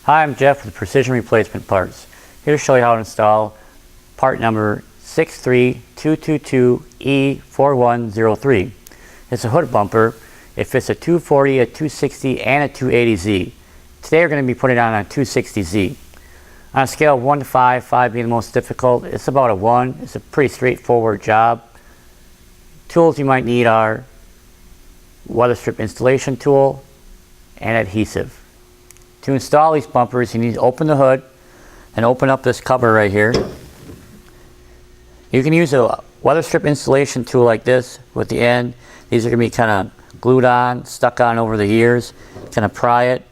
Hi, I'm Jeff with Precision Replacement Parts. Here to show you how to install part number 63222E4103. It's a hood bumper. It fits a 240, a 260, and a 280Z. Today we're going to be putting it on a 260Z. On a scale of 1 to 5, 5 being the most difficult, it's about a 1. It's a pretty straightforward job. Tools you might need are Weatherstrip installation tool and adhesive. To install these bumpers, you need to open the hood and open up this cover right here. You can use a Weatherstrip installation tool like this with the end. These are going to be kind of glued on, stuck on over the years. Kind of pry it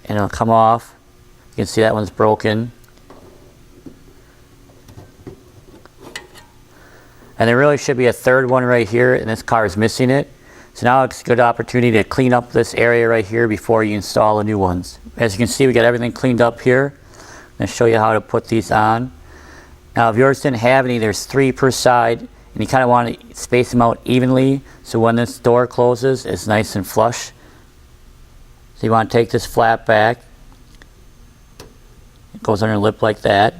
and it'll come off. You can see that one's broken. And there really should be a third one right here, and this car is missing it. So now it's a good opportunity to clean up this area right here before you install the new ones. As you can see, we got everything cleaned up here. I'm going to show you how to put these on. Now if yours didn't have any, there's 3 per side, and you kind of want to space them out evenly so when this door closes, it's nice and flush. So you want to take this flap back. It goes under the lip like that.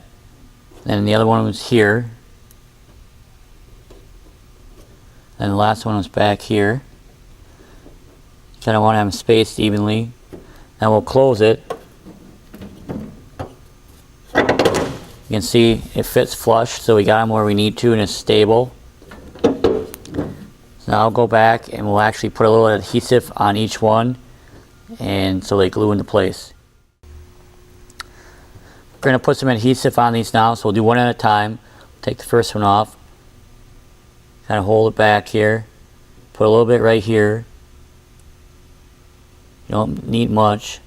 And the other one was here. And the last one was back here. Kind of want to have them spaced evenly. Now we'll close it. You can see it fits flush, so we got them where we need to and it's stable. So now I'll go back and we'll actually put a little adhesive on each one, and so they glue into place. We're going to put some adhesive on these now, so we'll do one at a time. Take the first one off. Kind of hold it back here. Put a little bit right here. You don't need much.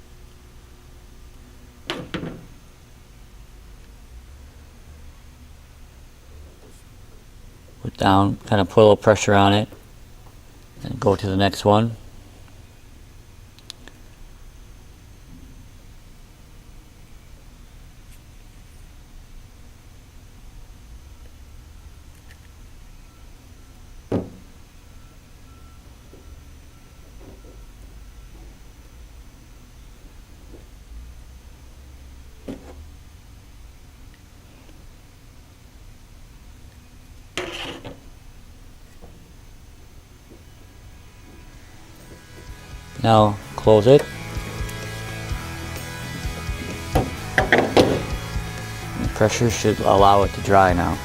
Put down, kind of put a little pressure on it, and go to the next one. Now close it. The pressure should allow it to dry now.